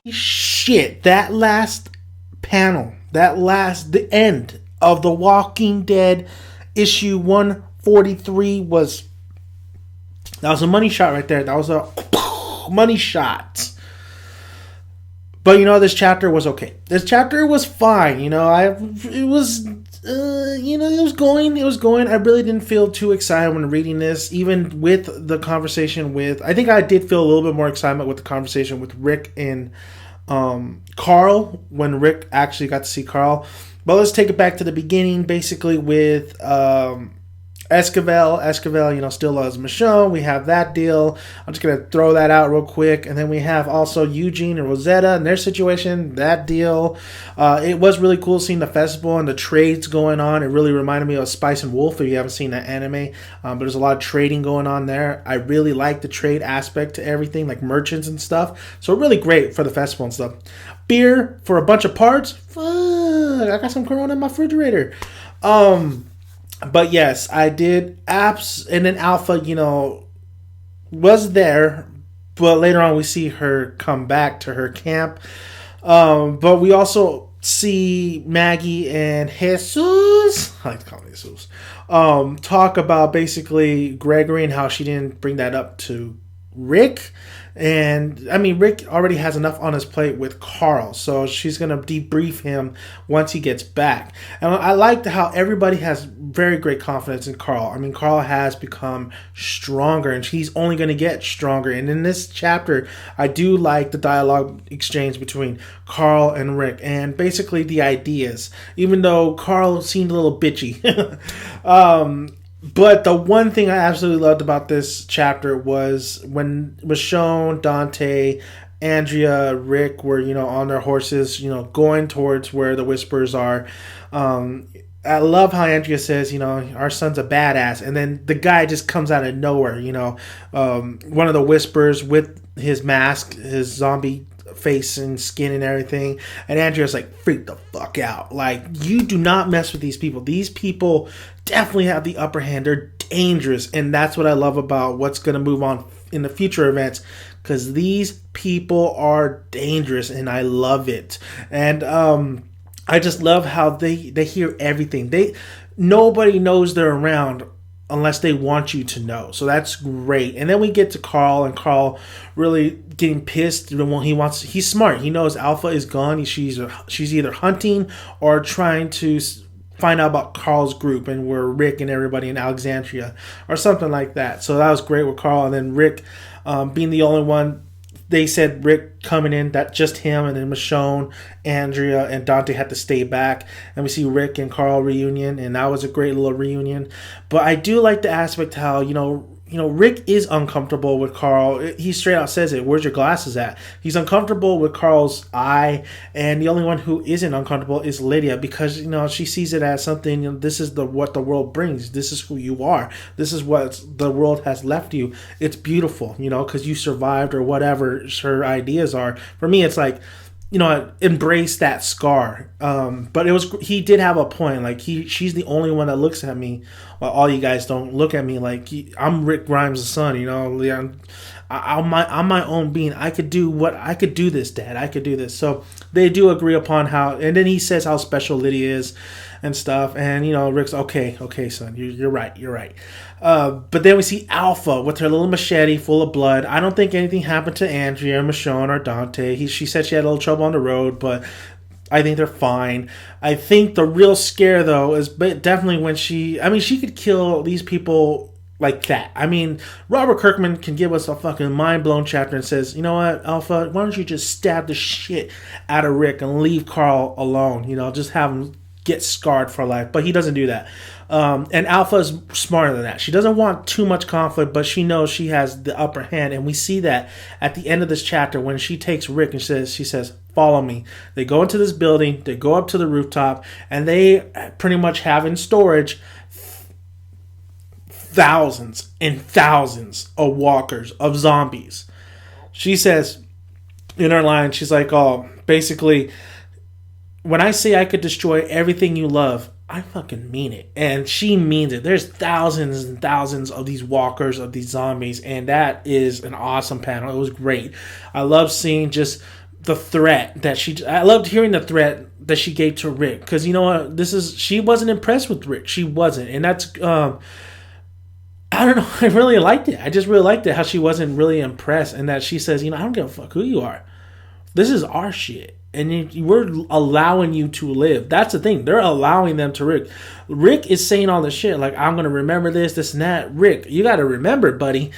Shit, that last panel, the end of The Walking Dead issue 143 that was a money shot right there. That was a money shot. But this chapter was okay. This chapter was fine. It was going. I really didn't feel too excited when reading this, even with the conversation with. I think I did feel a little bit more excitement with the conversation with Rick and Carl when Rick actually got to see Carl. But let's take it back to the beginning, basically with Esquivel. Esquivel, still loves Michonne. We have that deal. I'm just going to throw that out real quick. And then we have also Eugene and Rosetta and their situation, that deal. It was really cool seeing the festival and the trades going on. It really reminded me of Spice and Wolf if you haven't seen that anime. But there's a lot of trading going on there. I really like the trade aspect to everything, like merchants and stuff. So really great for the festival and stuff. Beer for a bunch of parts. Fuck, I got some Corona in my refrigerator. But yes, I did apps, and then Alpha, was there, but later on we see her come back to her camp. But we also see Maggie and Jesus, I like to call him Jesus, talk about basically Gregory and how she didn't bring that up to Rick. And Rick already has enough on his plate with Carl, so she's going to debrief him once he gets back. And I liked how everybody has very great confidence in Carl. Carl has become stronger, and he's only going to get stronger. And in this chapter, I do like the dialogue exchange between Carl and Rick, and basically the ideas, even though Carl seemed a little bitchy. But the one thing I absolutely loved about this chapter was when Michonne, Dante, Andrea, Rick were, on their horses, going towards where the Whispers are. I love how Andrea says, our son's a badass. And then the guy just comes out of nowhere, one of the Whispers with his mask, his zombie face and skin and everything. And Andrea's like, freak the fuck out. Like, you do not mess with these people. These people definitely have the upper hand. They're dangerous. And that's what I love about what's going to move on in the future events, because these people are dangerous and I love it. And I just love how they hear everything. Nobody knows they're around unless they want you to know. So that's great. And then we get to Carl, and Carl really getting pissed when he's smart. He knows Alpha is gone. She's either hunting or trying to find out about Carl's group and where Rick and everybody in Alexandria or something like that. So that was great with Carl. And then Rick being the only one. They said Rick coming in, that just him, and then Michonne, Andrea, and Dante had to stay back. And we see Rick and Carl reunion, and that was a great little reunion. But I do like the aspect how, Rick is uncomfortable with Carl. He straight out says it. Where's your glasses at? He's uncomfortable with Carl's eye, and the only one who isn't uncomfortable is Lydia, because she sees it as something. This is what the world brings. This is who you are. This is what the world has left you. It's beautiful, because you survived or whatever her ideas are. For me, it's like, embrace that scar. But he did have a point. Like she's the only one that looks at me, while all you guys don't look at me. Like I'm Rick Grimes' son. I'm my own being. I could do this, Dad. I could do this. So they do agree upon how. And then he says how special Lydia is, and stuff. And Rick's okay, son. You're right. But then we see Alpha with her little machete full of blood. I don't think anything happened to Andrea, Michonne, or Dante. She said she had a little trouble on the road, but I think they're fine. I think the real scare, though, is definitely when she could kill these people like that. Robert Kirkman can give us a fucking mind-blown chapter and says, you know what, Alpha, why don't you just stab the shit out of Rick and leave Carl alone? Just have him get scarred for life. But he doesn't do that. And Alpha is smarter than that. She doesn't want too much conflict, but she knows she has the upper hand. And we see that at the end of this chapter when she takes Rick and she says, follow me. They go into this building, they go up to the rooftop, and they pretty much have in storage thousands and thousands of walkers, of zombies. She says in her line, she's like, basically, when I say I could destroy everything you love, I fucking mean it. And she means it. There's thousands and thousands of these walkers, of these zombies, and that is an awesome panel. It was great. I love seeing just the threat that I loved hearing the threat that she gave to Rick, because you know what, she wasn't impressed with Rick. She wasn't, and that's I don't know. I really liked it. I just really liked it how she wasn't really impressed, and that she says, I don't give a fuck who you are. This is our shit, and we're allowing you to live. That's the thing. They're allowing them to Rick. Rick is saying all this shit like, I'm gonna remember this and that. Rick, you got to remember, buddy,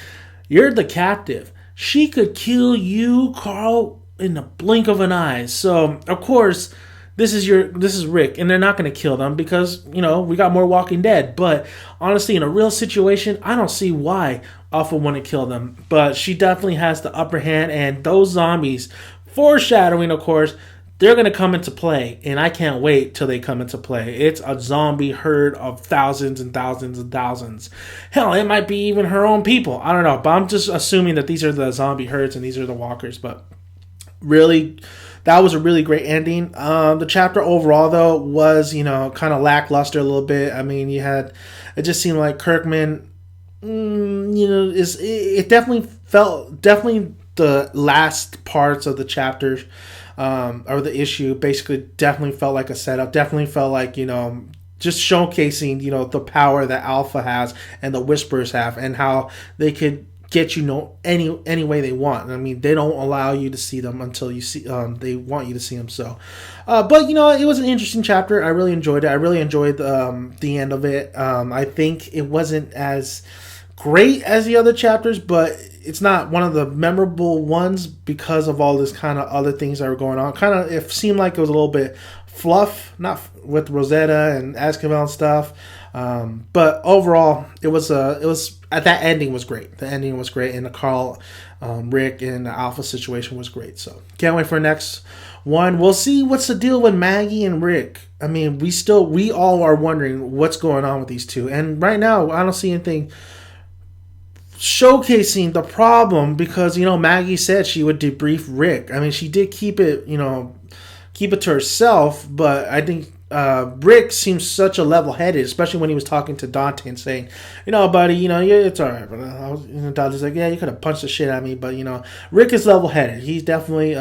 you're the captive. She could kill you, Carl, in the blink of an eye. So of course, this is Rick, and they're not going to kill them because we got more Walking Dead. But honestly, in a real situation, I don't see why Alpha wouldn't kill them. But she definitely has the upper hand, and those zombies, foreshadowing, of course, they're going to come into play, and I can't wait till they come into play. It's a zombie herd of thousands and thousands and thousands. Hell, it might be even her own people. I don't know, but I'm just assuming that these are the zombie herds and these are the walkers. But really, that was a really great ending. The chapter overall, though, was, kind of lackluster a little bit. I mean, it just seemed like Kirkman, it definitely the last parts of the chapters, or the issue, basically definitely felt like a setup. Definitely felt like, just showcasing, the power that Alpha has and the Whisperers have, and how they could get any way they want. I mean, they don't allow you to see them until you see they want you to see them. So but it was an interesting chapter. I really enjoyed it. I really enjoyed the end of it. I think it wasn't as great as the other chapters, but it's not one of the memorable ones because of all this kind of other things that were going on. Kind of, it seemed like it was a little bit fluff, not with Rosetta and Azkaban and stuff. But overall, it was that ending was great. The ending was great, and the Carl, Rick, and the Alpha situation was great. So can't wait for the next one. We'll see what's the deal with Maggie and Rick. I mean, we all are wondering what's going on with these two, and right now I don't see anything showcasing the problem, because Maggie said she would debrief Rick. I mean, she did keep it to herself, but I think Rick seems such a level-headed, especially when he was talking to Dante and saying, buddy, yeah, it's all right. But Dante's like, yeah, you could have punched the shit out of me, but Rick is level-headed. He's definitely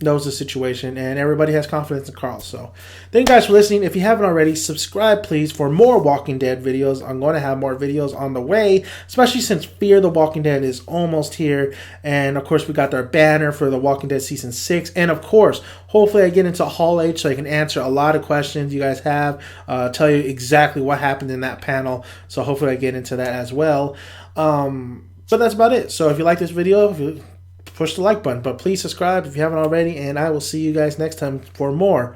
knows the situation, and everybody has confidence in Carl. So thank you guys for listening. If you haven't already, subscribe please for more Walking Dead videos. I'm going to have more videos on the way, especially since Fear the Walking Dead is almost here. And of course, we got our banner for the Walking Dead season 6, and of course, hopefully I get into Hall H so I can answer a lot of questions you guys have, tell you exactly what happened in that panel. So hopefully I get into that as well. But that's about it. So if you like this video, push the like button, but please subscribe if you haven't already, and I will see you guys next time for more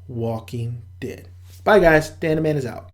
Walking Dead. Bye guys, Dan the Man is out.